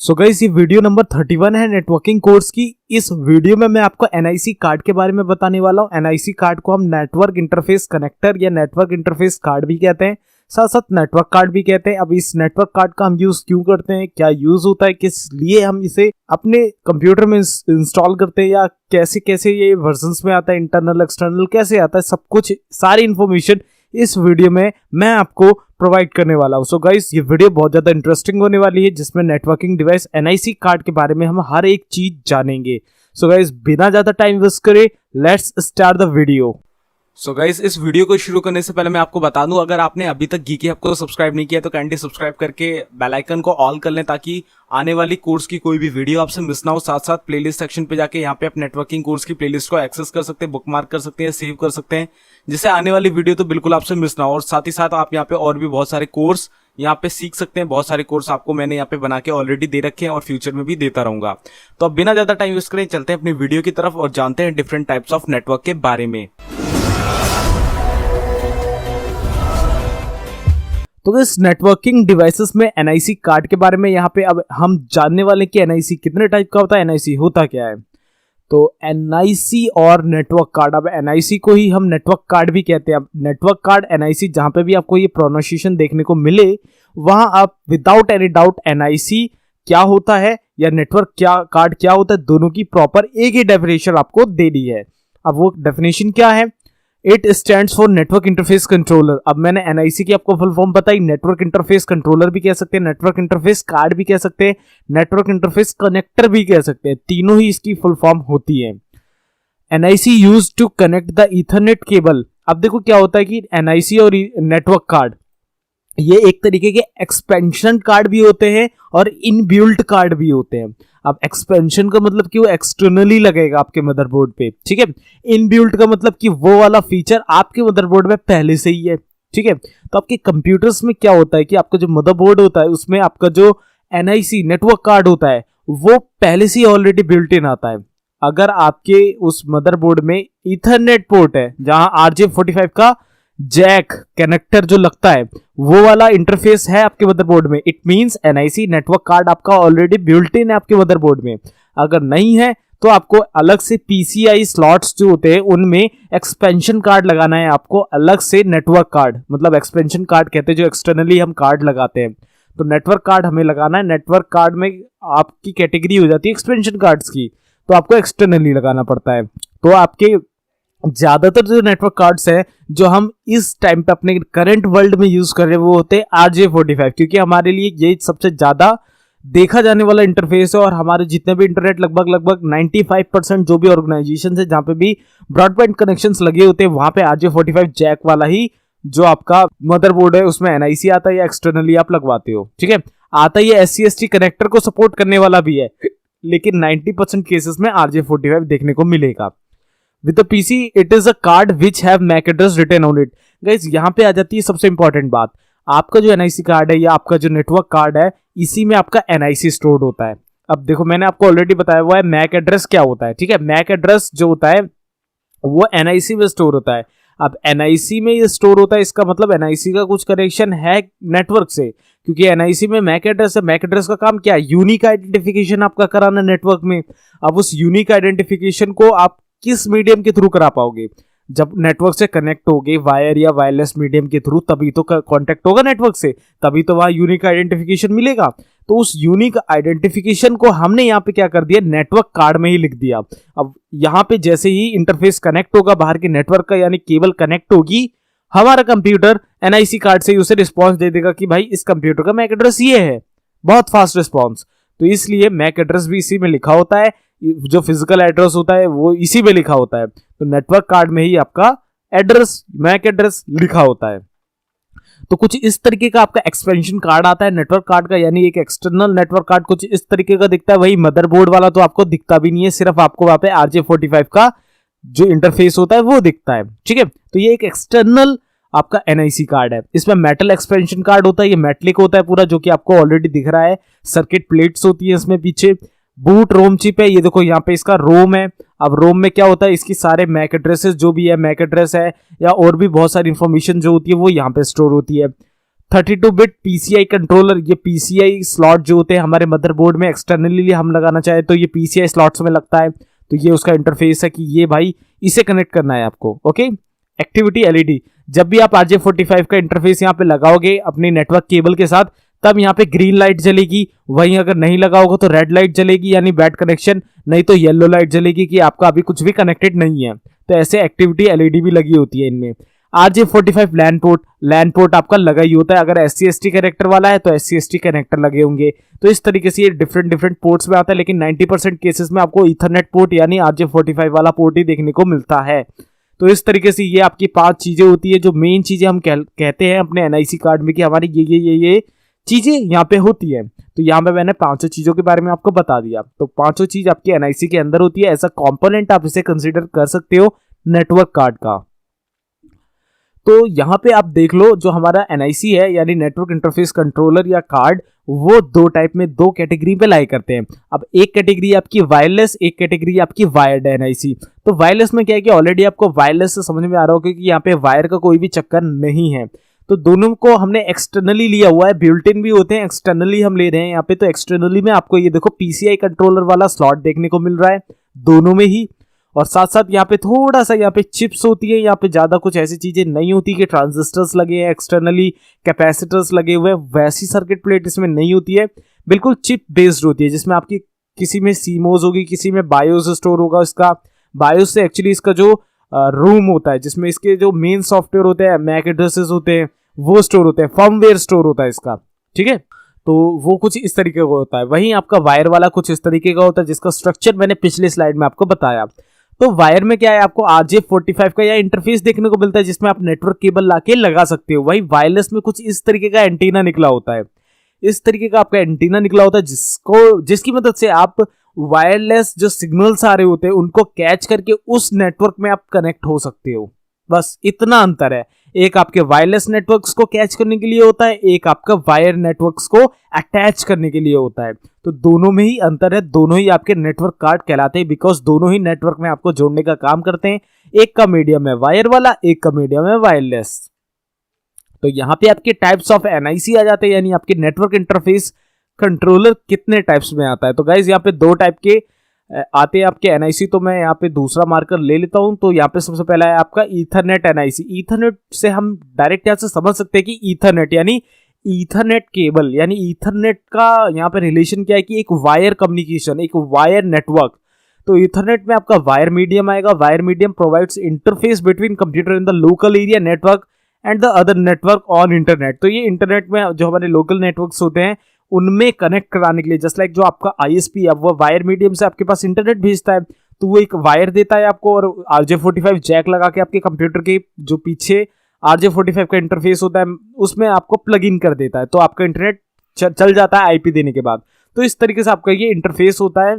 So guys, ये video number 31 है networking course की। इस वीडियो में मैं आपको एनआईसी कार्ड के बारे में बताने वाला हूँ। एनआईसी कार्ड को हम नेटवर्क इंटरफेस कनेक्टर या नेटवर्क इंटरफेस कार्ड भी कहते हैं, साथ साथ नेटवर्क कार्ड भी कहते हैं। अब इस नेटवर्क कार्ड का हम यूज क्यों करते हैं, क्या यूज होता है, किस लिए हम इसे अपने कंप्यूटर में इंस्टॉल करते हैं, या कैसे कैसे ये वर्जन्स में आता है, इंटरनल एक्सटर्नल कैसे आता है, सब कुछ सारी इंफॉर्मेशन इस वीडियो में मैं आपको प्रोवाइड करने वाला हूं। सो गाइस, ये वीडियो बहुत ज्यादा इंटरेस्टिंग होने वाली है, जिसमें नेटवर्किंग डिवाइस एनआईसी कार्ड के बारे में हम हर एक चीज जानेंगे। सो गाइस, बिना ज्यादा टाइम वेस्ट करे, let's start the video. So guys, इस वीडियो को शुरू करने से पहले मैं आपको बता दूं, अगर आपने अभी तक गीकी हब को सब्सक्राइब नहीं किया तो काइंडली सब्सक्राइब करके बेल आइकन को ऑल कर लें, ताकि आने वाली कोर्स की कोई भी वीडियो आपसे मिस ना हो। साथ साथ प्लेलिस्ट सेक्शन पे जाके यहाँ पे आप नेटवर्किंग कोर्स की प्लेलिस्ट को एक्सेस कर सकते हैं, बुकमार्क कर सकते हैं, सेव कर सकते हैं, जिससे आने वाली वीडियो तो बिल्कुल आपसे मिस ना हो। और साथ ही साथ आप यहाँ पे और भी बहुत सारे कोर्स यहाँ पे सीख सकते हैं। बहुत सारे कोर्स आपको मैंने यहाँ पे बना के ऑलरेडी दे रखे हैं और फ्यूचर में भी देता रहूंगा। तो अब बिना ज्यादा टाइम वेस्ट करें, चलते हैं अपनी वीडियो की तरफ और जानते हैं डिफरेंट टाइप्स ऑफ नेटवर्क के बारे में। तो इस नेटवर्किंग डिवाइसेस में एनआईसी कार्ड के बारे में यहाँ पे अब हम जानने वाले कि एनआईसी कितने टाइप का होता है, एनआईसी होता क्या है। तो एनआईसी और नेटवर्क कार्ड, अब एनआईसी को ही हम नेटवर्क कार्ड भी कहते हैं। अब नेटवर्क कार्ड, एनआईसी, जहां पे भी आपको ये प्रोनाउंसिएशन देखने को मिले, वहां आप विदाउट एनी डाउट एनआईसी क्या होता है या नेटवर्क कार्ड क्या होता है, दोनों की प्रॉपर एक ही डेफिनेशन आपको दे दी है। अब वो डेफिनेशन क्या है? It stands for network interface controller. अब मैंने एनआईसी की आपको फुल फॉर्म बताई, नेटवर्क इंटरफेस कंट्रोलर भी कह सकते हैं, नेटवर्क इंटरफेस कार्ड भी कह सकते हैं, नेटवर्क इंटरफेस कनेक्टर भी कह सकते हैं। तीनों ही इसकी फुल फॉर्म होती है। NIC used to connect the ethernet cable. अब देखो क्या होता है कि एनआईसी और नेटवर्क कार्ड ये एक तरीके के एक्सपेंशन कार्ड भी होते हैं और इनबिल्ट कार्ड भी होते हैं। अब एक्सपेंशन का मतलब कि वो एक्सटर्नली लगेगा आपके मदरबोर्ड पे, ठीक है। इनबिल्ट का मतलब कि वो वाला फीचर आपके मदरबोर्ड में पहले से ही है, ठीक है। तो आपके कंप्यूटर्स में क्या होता है कि आपका जो मदरबोर्ड होता है उसमें आपका जो एनआईसी नेटवर्क कार्ड होता है वो पहले से ही ऑलरेडी बिल्ट इन आता है। अगर आपके उस मदरबोर्ड में ईथरनेट पोर्ट है, जहां RJ45 का जैक कनेक्टर जो लगता है, वो वाला इंटरफेस है आपके मदरबोर्ड में, it means NIC network card आपका ऑलरेडी बिल्ट इन है आपके मदरबोर्ड में। अगर नहीं है तो आपको अलग से पीसीआई स्लॉट्स जो होते हैं उनमें एक्सपेंशन कार्ड लगाना है आपको, अलग से नेटवर्क कार्ड, मतलब एक्सपेंशन कार्ड कहते हैं जो एक्सटर्नली हम कार्ड लगाते हैं। तो नेटवर्क कार्ड हमें लगाना है। नेटवर्क कार्ड में आपकी कैटेगरी हो जाती है एक्सपेंशन कार्ड्स की, तो आपको एक्सटर्नली लगाना पड़ता है। तो आपके ज्यादातर जो नेटवर्क कार्ड्स हैं जो हम इस टाइम पे अपने करंट वर्ल्ड में यूज कर रहे हैं वो होते हैं RJ45, क्योंकि हमारे लिए ये सबसे ज्यादा देखा जाने वाला इंटरफेस है। और हमारे जितने भी इंटरनेट लगभग 95% जो भी ऑर्गेनाइजेशन है जहां पे भी ब्रॉडबैंड कनेक्शंस लगे होते हैं, वहां पे RJ45 जैक वाला ही जो आपका मदरबोर्ड है उसमें एनआईसी आता है या एक्सटर्नली आप लगवाते हो, ठीक है। आता है ये SC/ST कनेक्टर को सपोर्ट करने वाला भी है, लेकिन 90% केसेस में RJ45 देखने को मिलेगा। With the PC, it is a card which have MAC address written on it. Guys, यहाँ पे आ जाती है सबसे इंपॉर्टेंट बात। आपका जो एनआईसी कार्ड है या आपका जो नेटवर्क कार्ड है, इसी में आपका एनआईसी स्टोर्ड होता है। अब देखो, मैंने आपको ऑलरेडी बताया हुआ है मैक एड्रेस क्या होता है, ठीक है। मैक एड्रेस जो होता है वो एनआईसी में स्टोर होता है। अब एनआईसी में ये स्टोर होता है, इसका मतलब एनआईसी का कुछ कनेक्शन है नेटवर्क से, क्योंकि एनआईसी में मैक एड्रेस है। मैक एड्रेस का काम क्या है? यूनिक आइडेंटिफिकेशन आपका कराना नेटवर्क में। अब उस यूनिक आइडेंटिफिकेशन को आप किस मीडियम के थ्रू करा पाओगे? जब नेटवर्क से कनेक्ट होगे वायर या वायरलेस मीडियम के थ्रू, तभी तो कांटेक्ट होगा नेटवर्क से, तभी तो वहां यूनिक आइडेंटिफिकेशन मिलेगा। तो उस यूनिक आइडेंटिफिकेशन को हमने यहाँ पे क्या कर दिया, नेटवर्क कार्ड में ही लिख दिया। अब यहाँ पे जैसे ही इंटरफेस कनेक्ट होगा बाहर के नेटवर्क का, यानी केबल कनेक्ट होगी, हमारा कंप्यूटर एनआईसी कार्ड से ही उसे रिस्पॉन्स दे देगा कि भाई इस कंप्यूटर का मैक एड्रेस ये है। बहुत फास्ट रिस्पॉन्स। तो इसलिए मैक एड्रेस भी इसी में लिखा होता है, जो फिजिकल एड्रेस होता है वो इसी में लिखा होता है। तो नेटवर्क कार्ड में ही आपका एड्रेस, मैक एड्रेस लिखा होता है। तो कुछ इस तरीके का आपका एक्सपेंशन कार्ड आता है नेटवर्क कार्ड का, यानी एक एक्सटर्नल नेटवर्क कार्ड कुछ इस तरीके का दिखता है। वही मदरबोर्ड वाला तो आपको दिखता भी नहीं है, सिर्फ आपको वहां पे RJ45 का जो इंटरफेस होता है वो दिखता है, ठीक है। तो ये एक एक्सटर्नल आपका एनआईसी कार्ड है। इसमें मेटल एक्सपेंशन कार्ड होता है, ये मेटलिक होता है पूरा, जो कि आपको ऑलरेडी दिख रहा है। सर्किट प्लेट्स होती है इसमें पीछे। बूट रोम चिप है, ये देखो यहाँ पे इसका रोम है। अब रोम में क्या होता है, इसकी सारे मैक एड्रेसेस जो भी है, मैक एड्रेस है या और भी बहुत सारी इंफॉर्मेशन जो होती है वो यहाँ पे स्टोर होती है। 32 बिट PCI कंट्रोलर, ये PCI स्लॉट जो होते हैं हमारे मदरबोर्ड में एक्सटर्नली हम लगाना चाहे तो ये PCI स्लॉट्स में लगता है। तो ये उसका इंटरफेस है कि ये भाई इसे कनेक्ट करना है आपको। ओके, एक्टिविटी LED, जब भी आप RJ45 का इंटरफेस यहाँ पे लगाओगे अपने नेटवर्क केबल के साथ, तब यहाँ पे ग्रीन लाइट जलेगी। वहीं अगर नहीं लगाओगे तो रेड लाइट जलेगी, यानी बैड कनेक्शन, नहीं तो येलो लाइट जलेगी कि आपका अभी कुछ भी कनेक्टेड नहीं है। तो ऐसे एक्टिविटी LED भी लगी होती है इनमें। RJ45 लैन पोर्ट आपका लगा ही होता है। अगर SC/ST कनेक्टर वाला है तो SC/ST कनेक्टर लगे होंगे। तो इस तरीके से ये डिफरेंट पोर्ट्स में आता है, लेकिन 90% केसेस में आपको ईथरनेट पोर्ट यानी RJ45 वाला पोर्ट ही देखने को मिलता है। तो इस तरीके से ये आपकी 5 चीजें होती है जो मेन चीजें हम कहते हैं अपने NIC कार्ड में कि हमारी ये चीजें यहाँ पे होती है। तो यहाँ पे मैंने 5 चीजों के बारे में आपको बता दिया। तो 5 चीज आपकी NIC के अंदर होती है। ऐसा कंपोनेंट आप इसे कंसीडर कर सकते हो नेटवर्क कार्ड का। तो यहाँ पे आप देख लो, जो हमारा NIC है यानी नेटवर्क इंटरफेस कंट्रोलर या कार्ड, वो 2 टाइप में 2 कैटेगरी पे लाई करते हैं। अब एक कैटेगरी आपकी वायरलेस, एक कैटेगरी आपकी वायर्ड NIC। तो वायरलेस में क्या है कि ऑलरेडी आपको वायरलेस से समझ में आ रहा होगा कि यहाँ पे वायर का कोई भी चक्कर नहीं है। तो दोनों को हमने एक्सटर्नली लिया हुआ है, बिल्ट इन भी होते हैं, एक्सटर्नली हम ले रहे हैं यहाँ पे। तो एक्सटर्नली में आपको ये देखो PCI कंट्रोलर वाला स्लॉट देखने को मिल रहा है दोनों में ही। और साथ साथ यहाँ पे थोड़ा सा यहाँ पे चिप्स होती है, यहाँ पे ज्यादा कुछ ऐसी चीजें नहीं होती कि ट्रांजिस्टर्स लगे हैं एक्सटर्नली, कैपेसिटर्स लगे हुए हैं, वैसी सर्किट प्लेट इसमें नहीं होती है। बिल्कुल चिप बेस्ड होती है, जिसमें आपकी किसी में सीमोस होगी, किसी में बायोस स्टोर होगा। इसका बायोस से एक्चुअली इसका जो रूम होता है, जिसमें इसके जो मेन सॉफ्टवेयर होते हैं, मैक एड्रेसेस होते हैं, वो स्टोर होते हैं, फर्मवेयर स्टोर होता है इसका। ठीक है, तो वो कुछ इस तरीके का होता है। वहीं आपका वायर वाला कुछ इस तरीके का होता है, जिसका स्ट्रक्चर मैंने पिछले स्लाइड में आपको बताया। तो वायर में क्या है, आपको RJ45 का यह इंटरफेस देखने को मिलता है, जिसमें आप नेटवर्क केबल लाके लगा सकते हो। वही वायरलेस में कुछ इस तरीके का एंटीना निकला होता है, इस तरीके का आपका एंटीना निकला होता है, जिसकी मदद से आप वायरलेस जो सिग्नल्स आ रहे होते हैं उनको कैच करके उस नेटवर्क में आप कनेक्ट हो सकते हो। बस इतना अंतर है। एक आपके वायरलेस नेटवर्क्स को कैच करने के लिए होता है, एक आपका वायर नेटवर्क्स को अटैच करने के लिए होता है। तो दोनों में ही अंतर है, दोनों ही आपके नेटवर्क कार्ड कहलाते हैं, बिकॉज दोनों ही नेटवर्क में आपको जोड़ने का काम करते हैं। एक का मीडियम है वायर वाला, एक का मीडियम है वायरलेस। तो यहाँ पे आपके टाइप्स ऑफ NIC आ जाते हैं, यानी आपके नेटवर्क इंटरफेस कंट्रोलर कितने टाइप्स में आता है। तो गाइज यहाँ पे 2 टाइप के आते हैं आपके NIC। तो मैं यहाँ पे दूसरा मार्कर ले लेता हूं। तो यहाँ पे सबसे पहला है आपका ईथरनेट NIC। ईथरनेट से हम डायरेक्ट यहाँ से समझ सकते हैं कि ईथरनेट यानी ईथरनेट केबल, यानी ईथरनेट का यहाँ पे रिलेशन क्या है कि एक वायर कम्युनिकेशन, एक वायर नेटवर्क। तो ईथरनेट में आपका वायर मीडियम आएगा। Wire medium provides interface between computer in the local area network and the other network on internet. तो ये इंटरनेट में जो हमारे लोकल नेटवर्क्स होते हैं उनमें कनेक्ट कराने के लिए, जस्ट लाइक जो आपका ISP है वो वायर मीडियम से आपके पास इंटरनेट भेजता है, तो वो एक वायर देता है आपको, और RJ45 जैक लगा के आपके कंप्यूटर के जो पीछे RJ45 का इंटरफेस होता है उसमें आपको प्लग इन कर देता है। तो आपका इंटरनेट चल जाता है IP देने के बाद। तो इस तरीके से आपका ये इंटरफेस होता है,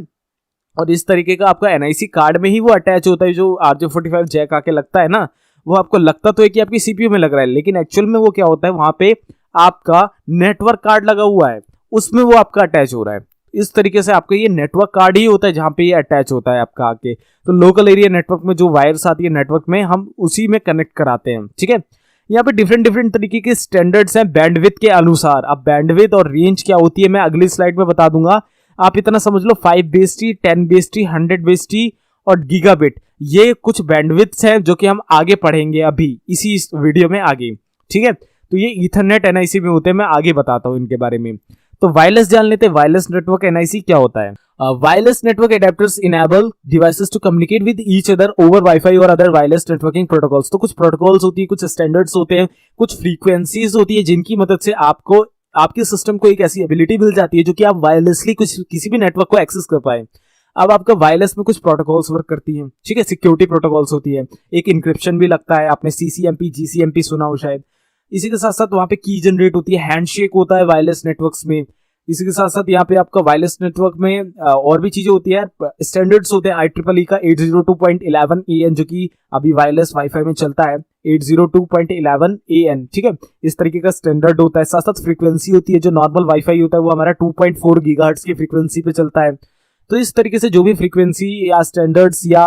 और इस तरीके का आपका NIC कार्ड में ही वो अटैच होता है। जो RJ45 जैक आके लगता है ना, वो आपको लगता तो है कि आपकी CPU में लग रहा है, लेकिन एक्चुअल में वो क्या होता है, वहां पे आपका नेटवर्क कार्ड लगा हुआ है, उसमें वो आपका अटैच हो रहा है। इस तरीके से आपका ये नेटवर्क कार्ड ही होता है जहां पे ये अटैच होता है आपका आके। तो लोकल एरिया नेटवर्क में जो वायर्स आती है नेटवर्क में, हम उसी में कनेक्ट कराते हैं। ठीक है, यहाँ पे डिफरेंट तरीके के स्टैंडर्ड्स हैं बैंडविड्थ के अनुसार। अब बैंडविड्थ और रेंज क्या होती है मैं अगली स्लाइड में बता दूंगा। आप इतना समझ लो 5BST, 10BST, 100BST और गीगाबिट, ये कुछ बैंडविड्थ्स हैं जो कि हम आगे पढ़ेंगे अभी इसी वीडियो में आगे। ठीक है, तो ये ईथरनेट NIC में होते हैं, मैं आगे बताता हूँ इनके बारे में। तो वायरलेस जान लेते हैं, वायरलेस नेटवर्क NIC क्या होता है। Wireless network adapters enable devices to communicate with each other over WiFi और अदर वायरलेस नेटवर्किंग प्रोटोकॉल्स। तो कुछ प्रोटोकॉल्स होती है, कुछ स्टैंडर्ड्स होते हैं, कुछ फ्रीक्वेंसीज होती है, जिनकी मदद से आपको आपके सिस्टम को एक ऐसी एबिलिटी मिल जाती है जो कि आप वायरलेसली कुछ किसी भी नेटवर्क को एक्सेस कर पाए। अब आपका वायरलेस में कुछ प्रोटोकॉल्स वर्क करती हैं। ठीक है, सिक्योरिटी प्रोटोकॉल्स होती है, एक इंक्रिप्शन भी लगता है, आपने CCMP GCMP सुना हो शायद। इसी के साथ साथ वहां पे की जनरेट होती है, हैंडशेक होता है वायरलेस नेटवर्क्स में। इसी के साथ साथ यहाँ पे आपका वायरलेस नेटवर्क में और भी चीजें होती है, स्टैंडर्ड्स होते हैं। IEEE का 802.11an जो कि अभी वायरलेस वाईफाई में चलता है, 802.11an। ठीक है, इस तरीके का स्टैंडर्ड होता है। साथ साथ फ्रीक्वेंसी होती है, जो नॉर्मल वाईफाई होता है वो हमारा 2.4 गीगाहर्ट्ज की फ्रीक्वेंसी पे चलता है। तो इस तरीके से जो भी फ्रीक्वेंसी या स्टैंडर्ड्स या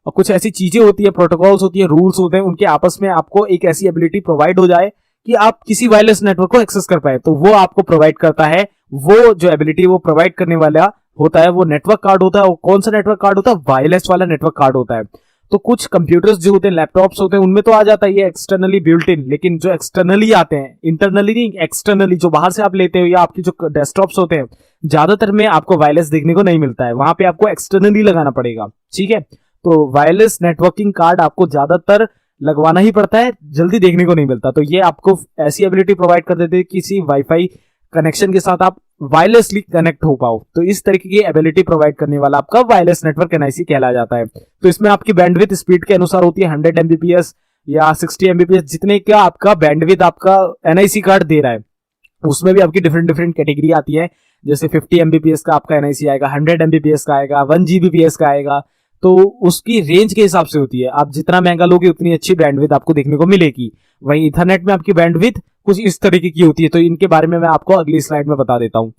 कुछ ऐसी चीजें होती है, प्रोटोकॉल्स होती है, रूल्स होते हैं, उनके आपस में आपको एक ऐसी एबिलिटी प्रोवाइड हो जाए कि आप किसी वायरलेस नेटवर्क को एक्सेस कर पाए, तो वो आपको प्रोवाइड करता है। वो जो एबिलिटी वो प्रोवाइड करने वाला होता है वो नेटवर्क कार्ड होता है। वो कौन सा नेटवर्क कार्ड होता है? वायरलेस वाला नेटवर्क कार्ड होता है। तो कुछ कंप्यूटर्स जो होते हैं, लैपटॉप्स होते हैं, उनमें तो आ जाता है ये एक्सटर्नली बिल्ट इन, लेकिन जो एक्सटर्नली आते हैं, इंटरनली नहीं, एक्सटर्नली जो बाहर से आप लेते हो, या आपके जो डेस्कटॉप्स होते हैं, ज्यादातर में आपको वायरलेस देखने को नहीं मिलता है, वहां पे आपको एक्सटर्नली लगाना पड़ेगा। ठीक है, तो वायरलेस नेटवर्किंग कार्ड आपको ज्यादातर लगवाना ही पड़ता है, जल्दी देखने को नहीं मिलता। तो ये आपको ऐसी एबिलिटी प्रोवाइड कर देते हैं किसी वाईफाई कनेक्शन के साथ आप वायरलेसली कनेक्ट हो पाओ। तो इस तरीके की एबिलिटी प्रोवाइड करने वाला आपका वायरलेस नेटवर्क एनआईसी कहला जाता है। तो इसमें आपकी बैंडविड्थ स्पीड के अनुसार होती है 100 एमबीपीएस या 60 एमबीपीएस, जितने का आपका बैंडविड्थ आपका एनआईसी कार्ड दे रहा है। उसमें भी आपकी डिफरेंट डिफरेंट कैटेगरी आती है, जैसे 50 एमबीपीएस का आपका एनआईसी आएगा, 100 एमबीपीएस का आएगा, 1 जीबीपीएस का आएगा। तो उसकी रेंज के हिसाब से होती है, आप जितना महंगा लोगे उतनी अच्छी बैंडविड्थ आपको देखने को मिलेगी। वहीं इथरनेट में आपकी बैंडविड्थ कुछ इस तरीके की होती है, तो इनके बारे में मैं आपको अगली स्लाइड में बता देता हूं।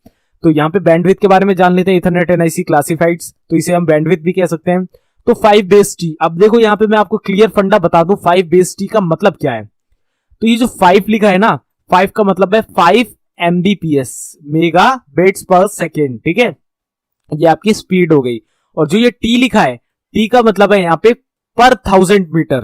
तो यहाँ पे बैंडविड्थ के बारे में जान लेते हैं, इथरनेट एनआईसी क्लासिफाइड्स, तो इसे हम बैंडविड्थ भी कह सकते हैं। तो 5 बेस टी, अब देखो यहाँ पे मैं आपको क्लियर फंडा बता दूं 5 बेस टी का मतलब क्या है। तो ये जो 5 लिखा है ना, 5 का मतलब है 5 एमबीपीएस, मेगा बिट्स पर सेकेंड। ठीक है, ये आपकी स्पीड हो गई। और जो ये टी लिखा है, टी का मतलब है यहाँ पे पर 1000 मीटर,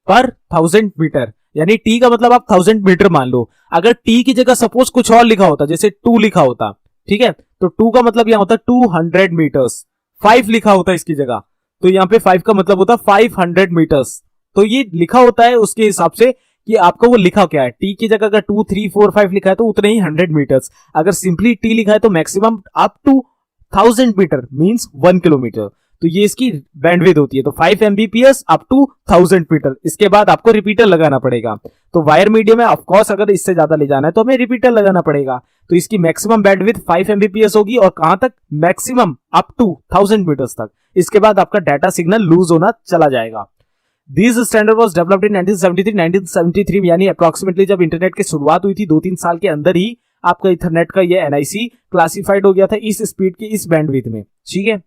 पर 1000 मीटर, यानी टी का मतलब आप 1000 मीटर मान लो। अगर टी की जगह सपोज कुछ और लिखा होता, जैसे 2 लिखा होता, ठीक है, तो 2 का मतलब यहां होता 200 मीटर्स। 5 लिखा होता इसकी जगह, तो यहां पे 5 का मतलब होता 500 मीटर्स। तो ये लिखा होता है उसके हिसाब से कि आपको वो लिखा क्या है। टी की जगह अगर 2, 3, 4, 5 लिखा है तो उतने ही 100 मीटर्स। अगर सिंपली टी लिखा है तो maximum up to 1000 metre means 1 kilometre. तो ये इसकी बैंडविड्थ होती है। तो 5 एमबीपीएस अप टू 1000 मीटर। इसके बाद आपको रिपीटर लगाना पड़ेगा। तो वायर मीडियम है, ऑफकोर्स अगर इससे ज्यादा ले जाना है तो हमें रिपीटर लगाना पड़ेगा। तो इसकी मैक्सिमम बैंडविड्थ 5 एमबीपीएस होगी, और कहां तक? मैक्सिमम अप टू 1000 मीटर्स तक। इसके बाद आपका डाटा सिग्नल लूज होना चला जाएगा। This standard was developed in 1973 यानी अप्रोक्सीमेटली जब इंटरनेट की शुरुआत हुई थी 2-3 साल के अंदर ही आपका इथरनेट का ये एनआईसी क्लासिफाइड हो गया था इस स्पीड की, इस बैंडविड्थ में। ठीक है,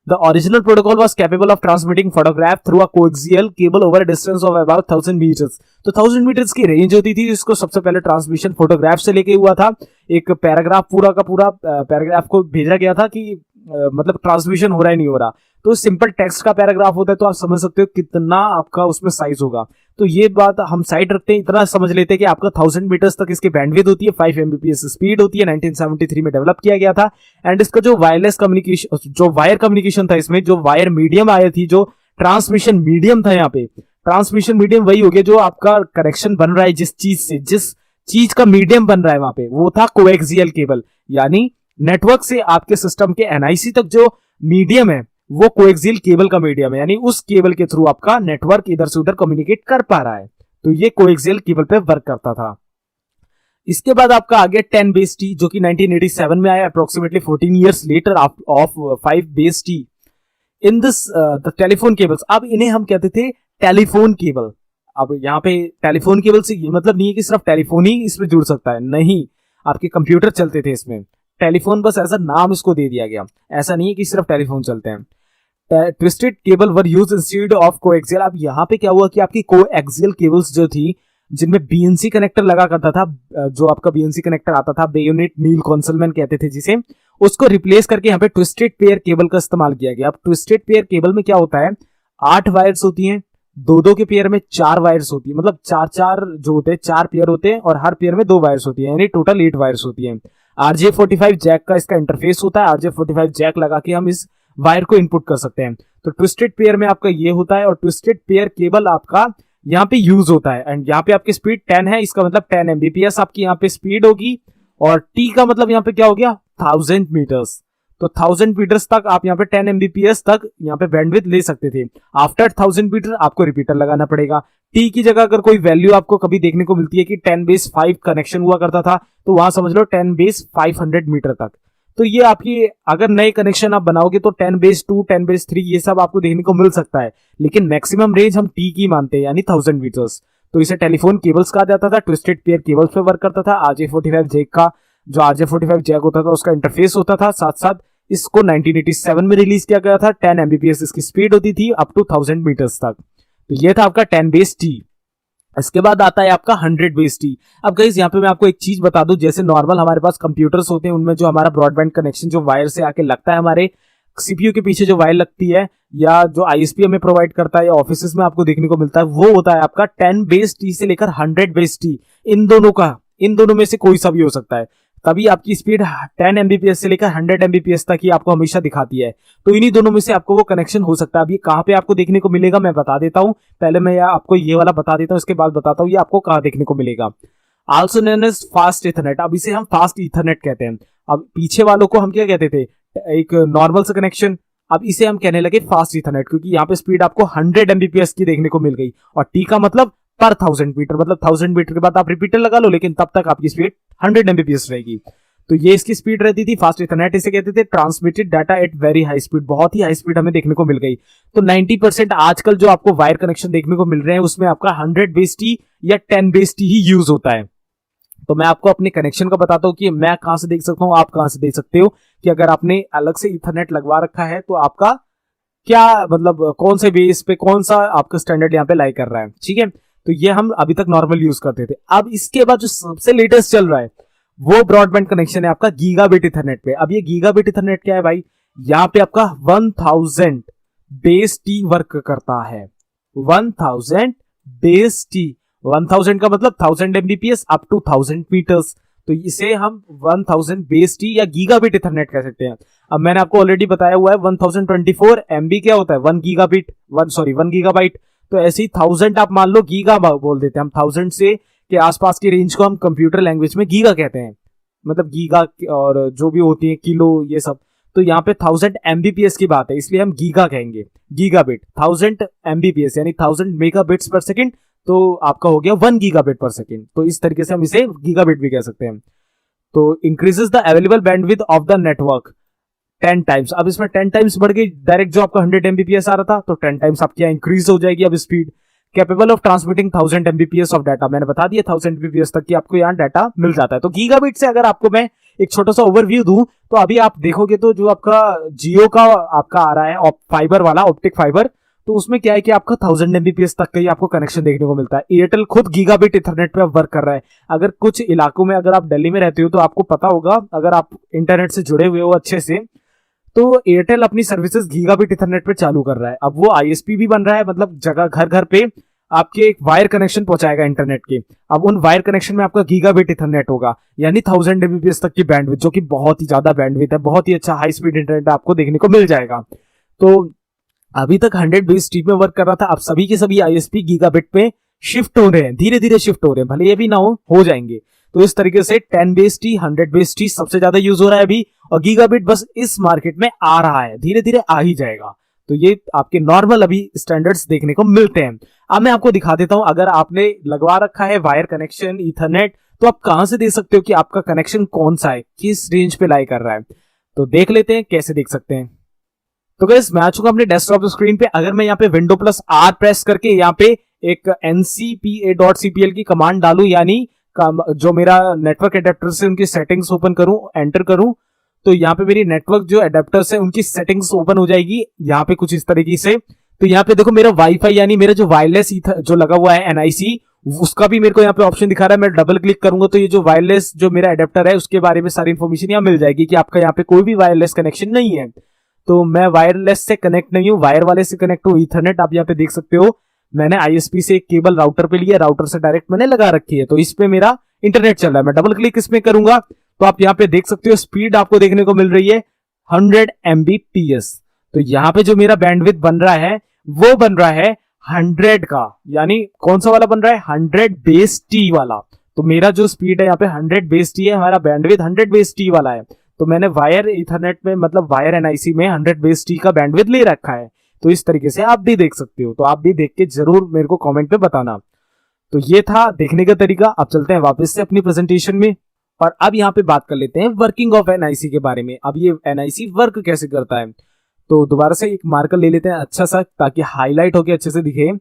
The original protocol was capable of transmitting photograph through a coaxial cable over a distance of about 1000 meters. तो 1000 मीटर्स की रेंज होती थी, जिसको सबसे पहले ट्रांसमिशन फोटोग्राफ से लेके हुआ था। एक पैराग्राफ पूरा का पूरा पैराग्राफ को भेजा गया था कि मतलब ट्रांसमिशन हो रहा है नहीं हो रहा। तो सिंपल टेक्स्ट का पैराग्राफ होता है, तो आप समझ सकते हो कितना आपका उसमें साइज होगा। तो ये बात हम साइड रखते हैं, इतना समझ लेते हैं कि आपका 1000 मीटर्स तक इसकी बैंडविड्थ होती है, 5 एमबीपीएस स्पीड होती है। 1973 में डेवलप किया गया था। एंड इसका जो वायरलेस कम्युनिकेशन, जो वायर कम्युनिकेशन था, इसमें जो वायर मीडियम आई थी, जो ट्रांसमिशन मीडियम था, यहाँ पे ट्रांसमिशन मीडियम वही हो गया जो आपका कनेक्शन बन रहा है जिस चीज से, जिस चीज का मीडियम बन रहा है वहां पे, वो था कोएक्सियल केबल। यानी नेटवर्क से आपके सिस्टम के एनआईसी तक जो मीडियम है वो कोएक्सियल केबल का मीडियम है, यानी उस केबल के थ्रू आपका नेटवर्क इधर से उधर कम्युनिकेट कर पा रहा है। तो ये कोएक्सियल केबल पे वर्क करता था। इसके बाद आपका आ गया 10 बेस टी, जो कि 1987 में आया, approximately 14 years later of 5 base T in this the telephone cables. अब इन्हें हम कहते थे टेलीफोन केबल। अब यहाँ पे टेलीफोन केबल से ये मतलब नहीं है कि सिर्फ टेलीफोन ही इसमें जुड़ सकता है, नहीं, आपके कंप्यूटर चलते थे इसमें। टेलीफोन बस ऐसा नाम इसको दे दिया गया, ऐसा नहीं है कि सिर्फ टेलीफोन चलते हैं। Twisted cable were used instead of coaxial. अब यहाँ पे क्या हुआ कि आपकी कोएक्सियल केबल्स जो थी, जिनमें बीएनसी कनेक्टर लगा करता था, जो आपका बीएनसी कनेक्टर आता था, बेयोनेट नील कॉन्सलमैन कहते थे जिसे, उसको रिप्लेस करके यहाँ पे ट्विस्टेड पेयर केबल का इस्तेमाल किया गया। अब ट्विस्टेड पेयर केबल में क्या होता है, 8 वायर्स होती हैं, 2-2 के पेयर में 4 वायर्स होती है, मतलब 4-4 जो होते हैं, 4 पेयर होते हैं, और हर पेयर में 2 वायर्स होती है, यानी टोटल 8 वायर्स होती है। RJ45 जैक का इसका इंटरफेस होता है, RJ45 जैक लगा के हम इस वायर को इनपुट कर सकते हैं। तो ट्विस्टेड पेयर में आपका ये होता है, और ट्विस्टेड पेयर केबल आपका यहाँ पे यूज होता है। एंड यहाँ पे आपकी स्पीड 10 है, इसका मतलब 10 एमबीपीएस आपकी यहाँ पे स्पीड होगी, और टी का मतलब यहाँ पे क्या हो गया, 1000 मीटर्स। तो 1000 मीटर्स तक आप यहाँ पे 10 एमबीपीएस तक यहाँ पे बैंडविड्थ ले सकते थे। आफ्टर 1000 मीटर आपको रिपीटर लगाना पड़ेगा। टी की जगह अगर कोई वैल्यू आपको कभी देखने को मिलती है कि 10 बेस 5 कनेक्शन हुआ करता था, तो वहां समझ लो 10 बेस 500 मीटर तक। तो ये आपकी अगर नए कनेक्शन आप बनाओगे तो 10 बेस 2, 10 बेस 3 ये सब आपको देखने को मिल सकता है, लेकिन मैक्सिमम रेंज हम टी की मानते हैं, यानी 1000 मीटर्स। तो इसे टेलीफोन केबल्स कहा जाता था। ट्विस्टेड पेयर केबल्स पे वर्क करता था। RJ45 जैक का जो RJ45 जैक होता था उसका इंटरफेस होता था। साथ साथ इसको 1987 में रिलीज किया गया था। 10 एमबीपीएस इसकी स्पीड होती थी अप टू 1000 मीटर्स तक। तो ये था आपका 10 बेस टी। इसके बाद आता है आपका 100 बेस टी। अब गाइस यहाँ पे मैं आपको एक चीज बता दूं, जैसे नॉर्मल हमारे पास कंप्यूटर्स होते हैं उनमें जो हमारा ब्रॉडबैंड कनेक्शन जो वायर से आके लगता है, हमारे सीपीयू के पीछे जो वायर लगती है, या जो आईएसपी हमें प्रोवाइड करता है या ऑफिस में आपको देखने को मिलता है, वो होता है आपका 10 बेस टी से लेकर 100 बेस टी। इन दोनों में से कोई सा भी हो सकता है। तभी आपकी स्पीड 10 एमबीपीएस से लेकर 100 एमबीपीएस तक ही आपको हमेशा दिखाती है। तो इन्हीं दोनों में से आपको वो कनेक्शन हो सकता है। अब ये कहाँ पे आपको देखने को मिलेगा मैं बता देता हूँ। पहले मैं आपको ये वाला बता देता हूँ, इसके बाद बताता हूँ ये आपको कहाँ देखने को मिलेगा। Also known as fast ethernet. अब इसे हम फास्ट इथरनेट कहते हैं। अब पीछे वालों को हम क्या कहते थे, एक नॉर्मल सा कनेक्शन। अब इसे हम कहने लगे फास्ट इथरनेट, क्योंकि यहाँ पे स्पीड आपको 100 एमबीपीएस की देखने को मिल गई। और टी का मतलब पर 1000 मीटर, मतलब 1000 मीटर के बाद आप रिपीटर लगा लो, लेकिन तब तक आपकी स्पीड 100 एमबीपीएस रहेगी। तो ये इसकी स्पीड रहती थी फास्ट इथरनेट। इसे कहते थे transmitted data at very high speed. बहुत ही हाई स्पीड हमें देखने को मिल गई। तो 90% आजकल जो आपको वायर कनेक्शन देखने को मिल रहे हैं उसमें आपका 100 बेस टी या 10 बेस टी ही यूज होता है। तो मैं आपको अपने कनेक्शन का बताता हूँ कि मैं कहां से देख सकता हूँ, आप कहां से देख सकते हो, कि अगर आपने अलग से इथरनेट लगवा रखा है तो आपका क्या मतलब कौन से बेस पे कौन सा आपका स्टैंडर्ड यहाँ पे लाई कर रहा है। ठीक है, तो ये हम अभी तक नॉर्मल यूज करते थे। अब इसके बाद जो सबसे लेटेस्ट चल रहा है वो ब्रॉडबैंड कनेक्शन है आपका गीगाबिट इथरनेट पे। अब ये गीगाबिट इथरनेट क्या है भाई, यहाँ पे आपका 1000 बेस टी वर्क करता है। 1000 बेस टी, 1000 का मतलब 1000 एमबीपीएस अप टू 1000 मीटर्स। तो इसे हम 1000 बेस टी या गीगाबिट इथरनेट कह सकते हैं। अब मैंने आपको ऑलरेडी बताया हुआ है 1024 एमबी क्या होता है, 1 गीगाबाइट। तो ऐसे ही 1000 आप मान लो गीगा बोल देते हैं हम। 1000 से के आसपास की रेंज को हम कंप्यूटर लैंग्वेज में गीगा कहते हैं, मतलब गीगा और जो भी होती है किलो ये सब। तो यहाँ पे 1000 एमबीपीएस की बात है, इसलिए हम गीगा कहेंगे। गीगाबिट 1000 एमबीपीएस यानी 1000 मेगाबिट्स पर सेकंड, तो आपका हो गया 1 गीगाबिट पर सेकंड। तो इस तरीके से हम इसे गीगाबिट भी कह सकते हैं। तो increases the available bandwidth of the network 10 times. अब इसमें 10 टाइम्स बढ़ गई, डायरेक्ट जो आपका 100 एमबीपीएस आ रहा था तो 10 टाइम्स आपकी इंक्रीज हो जाएगी अब speed. Capable of transmitting 1000 Mbps of data. मैंने बता दिया 1000 एमबीपीएस तक की आपको यहाँ डाटा मिल जाता है। तो गीगाबिट से अगर आपको मैं एक छोटा सा ओवरव्यू दूं तो अभी आप देखोगे तो जो आपका जियो का आपका आ रहा है फाइबर वाला, ऑप्टिक फाइबर, तो उसमें क्या है कि आपका 1000 एमबीपीएस तक का ही आपको कनेक्शन देखने को मिलता है। एयरटेल खुद गीगाबिट इथरनेट पे वर्क कर रहा है। अगर कुछ इलाकों में, अगर आप दिल्ली में रहते हो तो आपको पता होगा, अगर आप इंटरनेट से जुड़े हुए हो अच्छे से, तो एयरटेल अपनी सर्विसेज गीगाबिट इथरनेट पे चालू कर रहा है। अब वो आईएसपी भी बन रहा है, मतलब जगह घर घर पे आपके एक वायर कनेक्शन पहुंचाएगा इंटरनेट के। अब उन वायर कनेक्शन में आपका गीगाबिट इथरनेट होगा, यानी 1000 एमबीपीएस तक की बैंडविड्थ, जो कि बहुत ही ज्यादा बैंडविड्थ है। बहुत ही अच्छा हाई स्पीड इंटरनेट आपको देखने को मिल जाएगा। तो अभी तक 100 बेस टी में वर्क कर रहा था, अब सभी के सभी आईएसपी गीगाबिट पे शिफ्ट हो रहे हैं, धीरे धीरे शिफ्ट हो रहे हैं, भले ये भी ना हो जाएंगे। तो इस तरीके से 10 बेस टी, 100 बेस टी सबसे ज्यादा यूज हो रहा है अभी, और गीगाबिट बस इस मार्केट में आ रहा है, धीरे धीरे आ ही जाएगा। तो ये आपके नॉर्मल अभी स्टैंडर्ड्स देखने को मिलते हैं। अब मैं आपको दिखा देता हूं, अगर आपने लगवा रखा है वायर कनेक्शन इथरनेट, तो आप कहां से देख सकते हो कि आपका कनेक्शन कौन सा है, किस रेंज पे लाई कर रहा है। तो देख लेते हैं कैसे देख सकते हैं। तो गाइस मैं आ चुका अपने डेस्कटॉप स्क्रीन पे। अगर मैं यहाँ पे विंडो प्लस आर प्रेस करके यहाँ पे एक ncpa.cpl की कमांड डालू, यानी जो मेरा नेटवर्क एडेप्टर से उनकी सेटिंग्स ओपन करूं, एंटर करूं, तो यहाँ पे मेरी नेटवर्क जो एडेप्टर्स है उनकी सेटिंग्स ओपन हो जाएगी यहाँ पे कुछ इस तरीके से। तो यहाँ पे देखो मेरा वाईफाई यानी मेरा जो वायरलेस जो लगा हुआ है एनआईसी, उसका भी मेरे को यहाँ पे ऑप्शन दिखा रहा है। मैं डबल क्लिक करूंगा तो ये जो वायरलेस जो मेरा एडेप्टर है उसके बारे में सारी इन्फॉर्मेशन यहाँ मिल जाएगी कि आपका यहाँ पे कोई भी वायरलेस कनेक्शन नहीं है। तो मैं वायरलेस से कनेक्ट नहीं हूँ, वायर वाले से कनेक्ट हूँ, ईथरनेट। आप यहाँ पे देख सकते हो मैंने आईएसपी से एक केबल राउटर पे लिया, राउटर से डायरेक्ट मैंने लगा रखी है, तो इस पे मेरा इंटरनेट चल रहा है। मैं डबल क्लिक इसमें करूंगा तो आप यहाँ पे देख सकते हो स्पीड आपको देखने को मिल रही है 100 एमबीपीएस। तो यहाँ पे जो मेरा बैंडविड्थ बन रहा है वो बन रहा है 100 का, यानी कौन सा वाला बन रहा है, 100 बेस टी वाला। तो मेरा जो स्पीड है यहाँ पे 100 बेस टी है, हमारा बैंडविड्थ 100 बेस टी वाला है। तो मैंने वायर इथरनेट में, मतलब वायर एनआईसी में 100 बेस टी का बैंडविड्थ ले रखा है। तो इस तरीके से आप भी देख सकते हो। तो आप भी देख के जरूर मेरे को कमेंट में बताना। तो ये था देखने का तरीका। अब चलते हैं वापस से अपनी प्रेजेंटेशन में, और अब यहाँ पे बात कर लेते हैं वर्किंग ऑफ एनआईसी के बारे में। अब ये एनआईसी वर्क कैसे करता है, तो दोबारा से एक मार्कर ले लेते हैं अच्छा सा, ताकि हाईलाइट होके अच्छे से दिखे।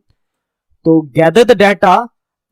तो gather the data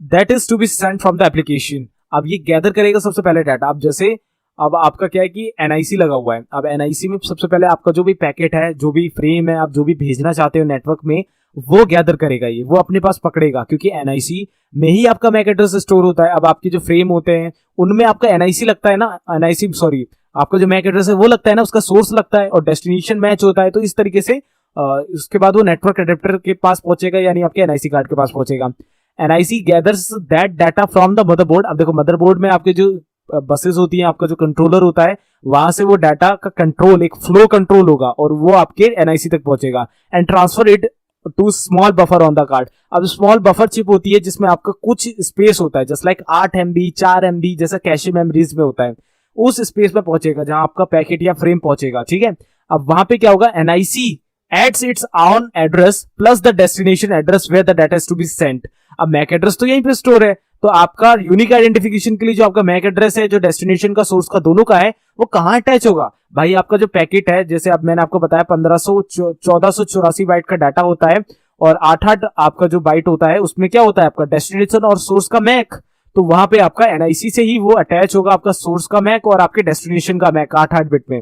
that is to be sent from the application. अब ये गैदर करेगा सबसे पहले डाटा। अब जैसे अब आपका क्या है कि एनआईसी लगा हुआ है, अब एनआईसी में सबसे पहले आपका जो भी पैकेट है, जो भी फ्रेम है, आप जो भी भेजना चाहते हो नेटवर्क में, वो गैदर करेगा, ये वो अपने पास पकड़ेगा, क्योंकि एनआईसी में ही आपका मैक एड्रेस स्टोर होता है। अब आपके जो फ्रेम होते हैं उनमें आपका एनआईसी लगता है ना, एनआईसी सॉरी, आपका जो मैक एड्रेस है वो लगता है ना, उसका सोर्स लगता है और डेस्टिनेशन मैच होता है। तो इस तरीके से उसके बाद वो नेटवर्क एडेप्टर के पास पहुंचेगा, यानी आपके एनआईसी कार्ड के पास पहुंचेगा। NIC gathers that data from the motherboard. अब देखो मदरबोर्ड में आपके जो बसेस होती हैं, आपका जो कंट्रोलर होता है, वहां से वो डाटा का कंट्रोल, एक फ्लो कंट्रोल होगा और वो आपके एनआईसी तक पहुंचेगा and transfer it to small buffer on the card. अब स्मॉल बफर चिप होती है जिसमें आपका कुछ स्पेस होता है, जस्ट लाइक 8 MB 4 MB जैसा कैशे मेमोरीज में होता है, उस स्पेस में पहुंचेगा जहां आपका पैकेट या फ्रेम पहुंचेगा। ठीक है, अब वहां पे क्या होगा, NIC adds its own address plus the destination address where the data is to be sent। अब मैक एड्रेस तो यहीं पे स्टोर है, तो आपका यूनिक आइडेंटिफिकेशन के लिए जो आपका मैक एड्रेस है, जो डेस्टिनेशन का सोर्स का दोनों का है, वो कहां अटैच होगा भाई। आपका जो पैकेट है, जैसे अब मैंने आपको बताया 1484 बाइट का डाटा होता है और 8 आपका जो बाइट होता है उसमें क्या होता है, आपका डेस्टिनेशन और सोर्स का मैक। तो वहां पे आपका एनआईसी से ही वो अटैच होगा, आपका सोर्स का मैक और आपके डेस्टिनेशन का मैक 8 बिट में,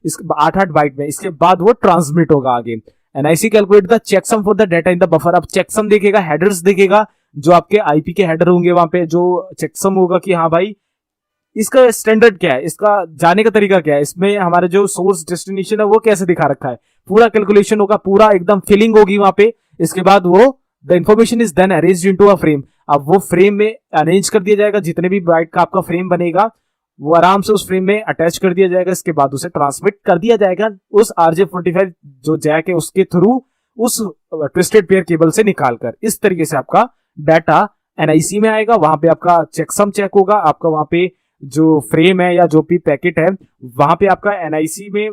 8 बाइट में। इसके बाद वो ट्रांसमिट होगा आगे। NIC calculate the checksum for the data in the buffer. अब चेकसम देखेगा, हेडर्स देखेगा, जो आपके आईपी के हेडर होंगे वहां पे जो चेकसम होगा कि हाँ भाई इसका स्टैंडर्ड क्या है, इसका जाने का तरीका क्या है, इसमें हमारे जो सोर्स डेस्टिनेशन है वो कैसे दिखा रखा है, पूरा कैलकुलेशन होगा, पूरा एकदम फिलिंग होगी वहां पे। इसके बाद वो the information is then arranged into a frame. अब वो फ्रेम में अरेंज कर दिया जाएगा, जितने भी बाइट का आपका फ्रेम बनेगा वो आराम से उस फ्रेम में अटैच कर दिया जाएगा। इसके बाद उसे ट्रांसमिट कर दिया जाएगा उस RJ45 जो जैक है उसके थ्रू, उस ट्विस्टेड पेयर केबल से निकालकर। इस तरीके से आपका डाटा एनआईसी में आएगा, वहां पे आपका चेकसम चेक होगा, आपका वहां पे जो फ्रेम है या जो भी पैकेट है वहां पे आपका एनआईसी में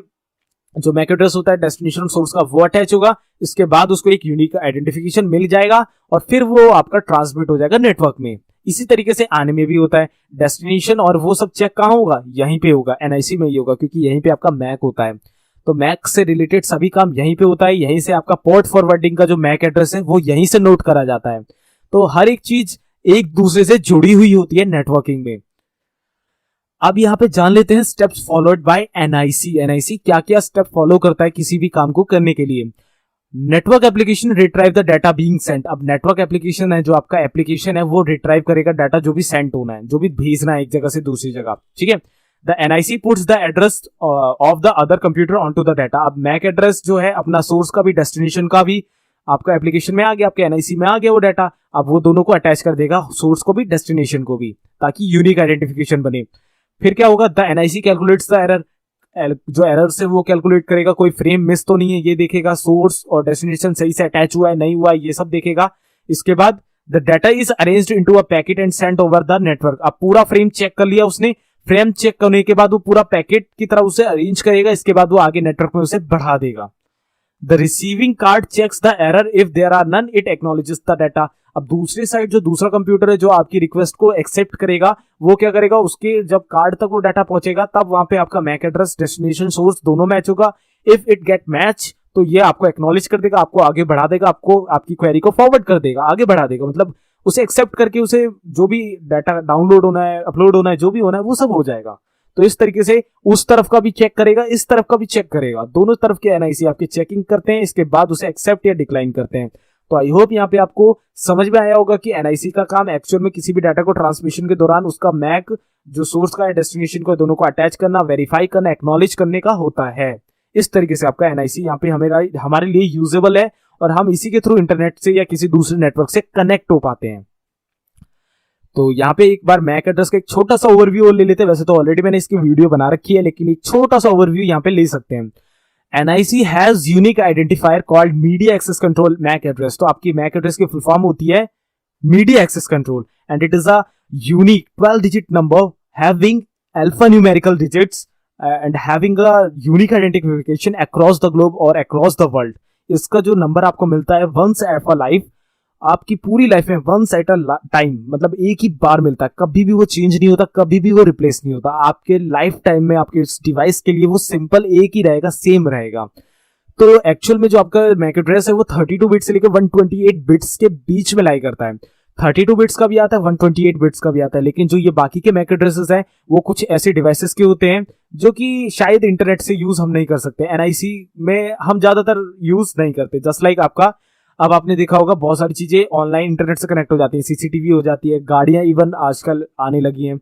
जो मैक एड्रेस होता है डेस्टिनेशन सोर्स का वो अटैच होगा। इसके बाद उसको एक यूनिक आइडेंटिफिकेशन मिल जाएगा और फिर वो आपका ट्रांसमिट हो जाएगा नेटवर्क में। इसी तरीके से आने में भी होता है, डेस्टिनेशन और वो सब चेक कहां होगा, यहीं पे होगा, एनआईसी में ही होगा, क्योंकि यहीं पे आपका मैक होता है। तो मैक से रिलेटेड सभी काम यहीं पे होता है, यहीं से आपका पोर्ट फॉरवर्डिंग का जो मैक एड्रेस है वो यहीं से नोट करा जाता है। तो हर एक चीज एक दूसरे से जुड़ी हुई होती है नेटवर्किंग में। अब यहाँ पे जान लेते हैं steps followed by NIC. NIC क्या क्या स्टेप फॉलो करता है किसी भी काम को करने के लिए। Network application retrieve the data being Saint. अब नेटवर्क एप्लीकेशन है, जो आपका एप्लीकेशन है वो रिट्राइव करेगा डाटा जो भी सेंड होना है, जो भी भेजना है एक जगह से दूसरी जगह। ठीक है, the NIC puts the address of the other computer onto the data. अब मैक एड्रेस जो है अपना सोर्स का भी डेस्टिनेशन का भी आपका एप्लीकेशन में आ गया, आपके एनआईसी में आ गया वो डाटा। अब वो दोनों को अटैच कर देगा, सोर्स को भी डेस्टिनेशन को भी, ताकि यूनिक आइडेंटिफिकेशन बने। फिर क्या होगा, the NIC calculates the error. जो एरर से वो कैलकुलेट करेगा कोई फ्रेम मिस तो नहीं है, ये देखेगा, सोर्स और डेस्टिनेशन सही से अटैच हुआ है नहीं हुआ है, ये सब देखेगा। इसके बाद the data is arranged into a packet and sent over the network. अब पूरा फ्रेम चेक कर लिया उसने, फ्रेम चेक करने के बाद वो पूरा पैकेट की तरह उसे अरेंज करेगा, इसके बाद वो आगे नेटवर्क में उसे बढ़ा देगा। The receiving card checks the error, if there are none it acknowledges the data. अब दूसरी साइड जो दूसरा कंप्यूटर है जो आपकी रिक्वेस्ट को एक्सेप्ट करेगा, वो क्या करेगा, उसके जब कार्ड तक वो डाटा पहुंचेगा तब वहां पे आपका मैक एड्रेस डेस्टिनेशन सोर्स दोनों मैच होगा। इफ इट गेट मैच तो ये आपको एक्नॉलेज कर देगा, आपको आगे बढ़ा देगा, आपको आपकी क्वेरी को फॉरवर्ड कर देगा, आगे बढ़ा देगा, मतलब उसे एक्सेप्ट करके उसे जो भी डाटा डाउनलोड होना है, अपलोड होना है, जो भी होना है वो सब हो जाएगा। तो इस तरीके से उस तरफ का भी चेक करेगा, इस तरफ का भी चेक करेगा, दोनों तरफ के एनआईसी आपकी चेकिंग करते हैं, इसके बाद उसे एक्सेप्ट या डिक्लाइन करते हैं। तो आई होप यहाँ पे आपको समझ में आया होगा कि एनआईसी का काम एक्चुअल में किसी भी डाटा को ट्रांसमिशन के दौरान उसका मैक जो सोर्स का है डेस्टिनेशन को दोनों को अटैच करना, वेरीफाई करना, एक्नॉलेज करने का होता है। इस तरीके से आपका एनआईसी यहाँ पे हमारे लिए यूजेबल है और हम इसी के थ्रू इंटरनेट से या किसी दूसरे नेटवर्क से कनेक्ट हो पाते हैं। तो यहाँ पे एक बार मैक एड्रेस का एक छोटा सा ओवरव्यू और ले लेते हैं। वैसे तो ऑलरेडी मैंने इसकी वीडियो बना रखी है, लेकिन एक छोटा सा ओवरव्यू यहाँ पे ले सकते हैं। NIC has unique identifier called media access control MAC address। तो आपकी MAC address की फुल फॉर्म होती है media access control and it is a unique 12-digit number having alphanumerical digits and having a unique identification across the globe or across the world। इसका जो number आपको मिलता है once at a life, आपकी पूरी life में once at a time, मतलब एक ही बार मिलता है, कभी भी वो चेंज नहीं होता, कभी भी वो रिप्लेस नहीं होता। आपके लाइफ टाइम में आपके इस डिवाइस के लिए वो सिंपल एक ही रहेगा, सेम रहेगा। तो एक्चुअल में जो आपका मैक एड्रेस है वो 32 बिट से लेकर 128 बिट्स के बीच में लाई करता है। 32 बिट्स का भी आता है, 128 बिट्स का भी आता है, लेकिन जो ये बाकी के मैक एड्रेसेस हैं वो कुछ ऐसे डिवाइसेस के होते हैं जो कि शायद इंटरनेट से यूज हम नहीं कर सकते। एनआईसी में हम ज्यादातर यूज नहीं करते। जस्ट लाइक आपका अब आपने देखा होगा बहुत सारी चीजें ऑनलाइन इंटरनेट से कनेक्ट हो जाती है, सीसीटीवी हो जाती है, गाड़ियां इवन आजकल आने लगी हैं।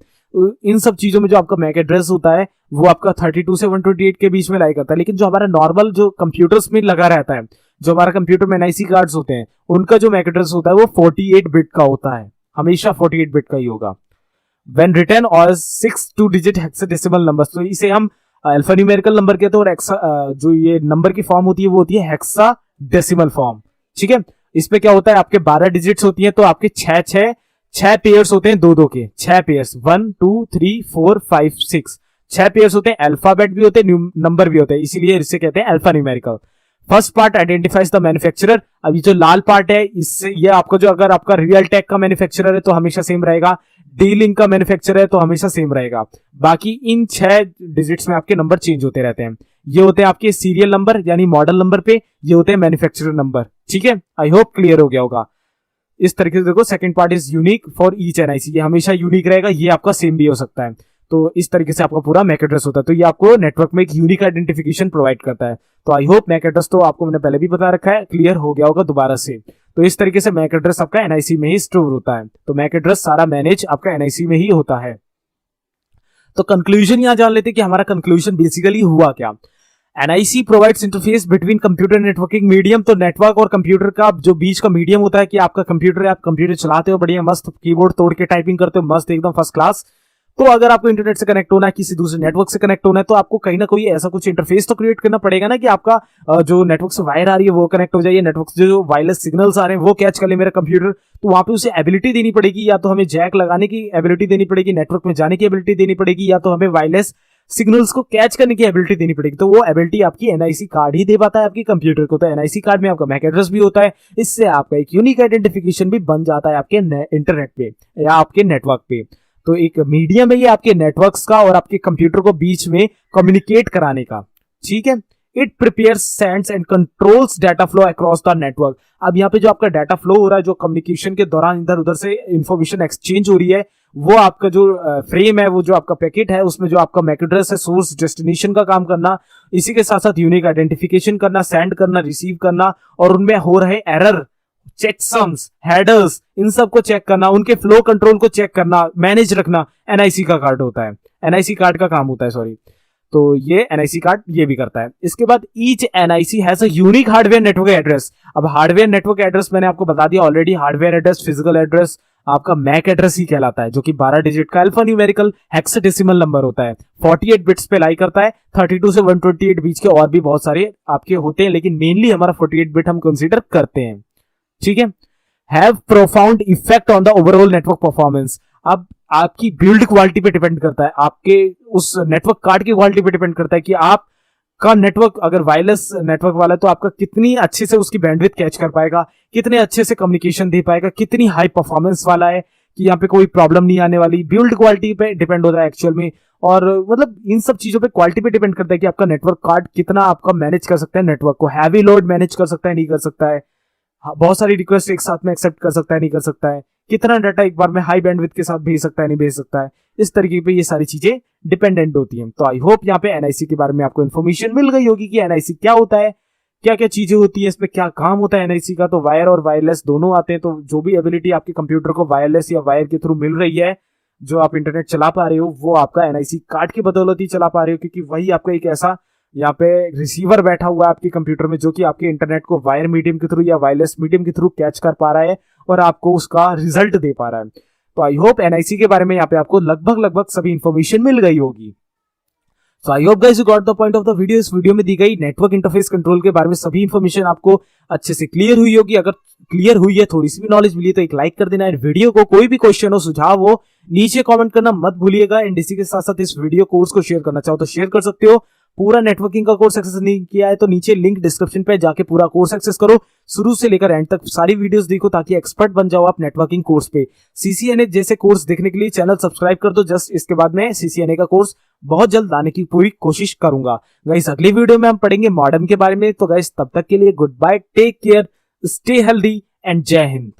इन सब चीजों में जो आपका मैक एड्रेस होता है वो आपका 32 से 128 के बीच में लाई करता है। लेकिन जो हमारा नॉर्मल जो कंप्यूटर्स में लगा रहता है, जो हमारा कंप्यूटर में एनआईसी कार्ड्स होते हैं, उनका जो मैक एड्रेस होता है वो 48 बिट का होता है, हमेशा 48 बिट का ही होगा। When written और 6 2 डिजिट हेक्साडेसिमल नंबर, तो इसे हम अल्फा न्यूमेरिकल नंबर कहते हैं, और जो ये नंबर की फॉर्म होती है वो होती है हेक्साडेसिमल फॉर्म। ठीक है, इसमें क्या होता है, आपके 12 डिजिट्स होती हैं, तो आपके 6 पेयर्स होते हैं, दो के 6 पेयर्स, 1 2 3 4 5 6, 6 पेयर्स होते हैं, अल्फाबेट भी होते हैं, नंबर भी होते हैं, इसीलिए इसे कहते हैं alpha numerical. First part identifies the manufacturer. अभी जो लाल पार्ट है, इससे ये आपको जो, अगर आपका रियल टेक का मैन्युफैक्चरर है तो हमेशा सेम रहेगा, डी लिंक का मैन्युफैक्चरर है तो हमेशा सेम रहेगा। बाकी इन 6 डिजिट्स में आपके नंबर चेंज होते रहते हैं। ये होते हैं आपके सीरियल नंबर यानी मॉडल नंबर पे, ये होते हैं मैन्युफैक्चरर नंबर। ठीक है, आई होप क्लियर हो गया होगा। इस तरीके से देखो, second part is unique for each NIC, ये हमेशा यूनिक रहेगा, ये आपका सेम भी हो सकता है। तो इस तरीके से आपका पूरा मैक एड्रेस होता है, तो ये आपको नेटवर्क में एक यूनिक आइडेंटिफिकेशन प्रोवाइड करता है। तो आई होप मैक एड्रेस तो आपको मैंने पहले भी बता रखा है, क्लियर हो गया होगा दोबारा से। तो इस तरीके से मैक एड्रेस आपका एनआईसी में ही स्टोर होता है। तो मैक एड्रेस सारा मैनेज आपका एनआईसी में ही होता है। तो कंक्लूजन यहां जान लेते कि हमारा कंक्लूजन बेसिकली हुआ क्या। NIC provides interface between computer networking medium. तो नेटवर्क और कंप्यूटर का जो बीच का मीडियम होता है, कि आपका कंप्यूटर है, आप कंप्यूटर चलाते हो, बढ़िया मस्त कीबोर्ड तोड़ के टाइपिंग करते हो, मस्त एकदम फर्स्ट क्लास। तो अगर आपको इंटरनेट से कनेक्ट होना है, किसी दूसरे नेटवर्क से कनेक्ट होना है, तो आपको कहीं ना कोई ऐसा कुछ इंटरफेस तो क्रिएट करना पड़ेगा ना, कि आपका जो नेटवर्क से वायर आ रही है वो कनेक्ट हो जाए, नेटवर्क से जो वायरलेस सिग्नल्स आ रहे हैं वो कैच कर ले मेरा कंप्यूटर। तो वहां पे उसे एबिलिटी देनी पड़ेगी, या तो हमें जैक लगाने की एबिलिटी देनी पड़ेगी, नेटवर्क में जाने की एबिलिटी देनी पड़ेगी, या तो हमें वायरलेस सिग्नल्स को कैच करने की एबिलिटी देनी पड़ेगी। तो वो एबिलिटी आपकी एनआईसी कार्ड ही दे पाता है आपके कंप्यूटर को। तो एनआईसी कार्ड में आपका मैक एड्रेस भी होता है, इससे आपका एक यूनिक आइडेंटिफिकेशन भी बन जाता है आपके इंटरनेट पे या आपके नेटवर्क पे। तो एक मीडियम है ये आपके नेटवर्क्स का और आपके कंप्यूटर को बीच में कम्युनिकेट कराने का। ठीक है, it prepares, sends and controls data flow across the network. अब यहाँ पे जो आपका डाटा फ्लो हो रहा है, जो कम्युनिकेशन के दौरान इधर उधर से इंफॉर्मेशन एक्सचेंज हो रही है, वो आपका जो फ्रेम है, वो जो आपका पैकेट है, उसमें जो आपका मैक एड्रेस है, सोर्स डेस्टिनेशन का काम करना, इसी के साथ साथ यूनिक आइडेंटिफिकेशन करना, सेंड करना, रिसीव करना, और उनमें हो रहे एरर, चेकसम्स, हेडर्स, इन सब को चेक करना, उनके फ्लो कंट्रोल को चेक करना, मैनेज रखना, एनआईसी का कार्ड होता है, एनआईसी कार्ड का काम होता है, सॉरी। तो ये एनआईसी कार्ड ये भी करता है। इसके बाद each NIC has a unique hardware network address. अब हार्डवेयर नेटवर्क एड्रेस मैंने आपको बता दिया already, hardware address, physical address आपका मैक एड्रेस ही कहलाता है, जो कि 12 डिजिट का अल्फा न्यूमेरिकल हेक्साडेसिमल नंबर होता है, 48 बिट्स पे लाई करता है। 32 से 128 बीच के और भी बहुत सारे आपके होते हैं, लेकिन मेनली हमारा 48 बिट हम कंसीडर करते हैं। ठीक है, have profound effect on the overall network performance. अब आपकी बिल्ड क्वालिटी पे डिपेंड करता है, आपके उस नेटवर्क कार्ड की क्वालिटी पे डिपेंड करता है कि आपका नेटवर्क अगर वायरलेस नेटवर्क वाला है तो आपका कितनी अच्छे से उसकी बैंडविड्थ कैच कर पाएगा, कितने अच्छे से कम्युनिकेशन दे पाएगा, कितनी हाई परफॉर्मेंस वाला है, कि यहाँ पे कोई प्रॉब्लम नहीं आने वाली। बिल्ड क्वालिटी पे डिपेंड होता है एक्चुअल में, और मतलब इन सब चीजों पे क्वालिटी पे डिपेंड करता है कि आपका नेटवर्क कार्ड कितना आपका मैनेज कर सकता है, नेटवर्क को हैवी लोड मैनेज कर सकता है, नहीं कर सकता है, बहुत सारी रिक्वेस्ट एक साथ में एक्सेप्ट कर सकता है, नहीं कर सकता है, कितना डाटा एक बार में हाई बैंडविड्थ के साथ भेज सकता है, नहीं भेज सकता है। इस तरीके पे ये सारी चीजें डिपेंडेंट होती हैं। तो आई होप यहाँ पे एनआईसी के बारे में आपको इन्फॉर्मेशन मिल गई होगी कि एनआईसी क्या होता है, क्या क्या चीजें होती है, इसमें क्या काम होता है एनआईसी का। तो वायर और वायरलेस दोनों आते हैं, तो जो भी एबिलिटी आपके कंप्यूटर को वायरलेस या वायर के थ्रू मिल रही है, जो आप इंटरनेट चला पा रहे हो, वो आपका एनआईसी कार्ड की बदौलत ही चला पा रहे हो, क्योंकि वही आपका एक ऐसा यहाँ पे रिसीवर बैठा हुआ है आपके कंप्यूटर में, जो कि आपके इंटरनेट को वायर मीडियम के थ्रू या वायरलेस मीडियम के थ्रू कैच कर पा रहा है और आपको उसका रिजल्ट दे पा रहा है। तो आई होप एनआईसी के बारे में यहाँ पे आपको लगभग सभी इंफॉर्मेशन मिल गई होगी। So I hope guys you got the point of the video। इस वीडियो में दी गई नेटवर्क इंटरफेस कंट्रोल के बारे में सभी इंफॉर्मेशन आपको अच्छे से क्लियर हुई होगी। अगर क्लियर हुई है, थोड़ी सी भी नॉलेज मिली, तो एक लाइक कर देना। वीडियो को कोई भी क्वेश्चन हो, सुझाव हो, नीचे कमेंट करना मत भूलिएगा। एंड इसी के साथ साथ इस वीडियो कोर्स को शेयर करना चाहो तो शेयर कर सकते हो। पूरा नेटवर्किंग का कोर्स एक्सेस नहीं किया है तो नीचे लिंक डिस्क्रिप्शन पे जाके पूरा कोर्स एक्सेस करो, शुरू से लेकर एंड तक सारी वीडियोस देखो, ताकि एक्सपर्ट बन जाओ आप नेटवर्किंग कोर्स पे। सीसीएनए जैसे कोर्स देखने के लिए चैनल सब्सक्राइब कर दो। जस्ट इसके बाद में सीसीएनए का कोर्स बहुत जल्द लाने की पूरी कोशिश करूंगा। गाइस अगली वीडियो में हम पढ़ेंगे मॉडेम के बारे में। तो गाइस तब तक के लिए goodbye, take care, stay healthy and जय हिंद।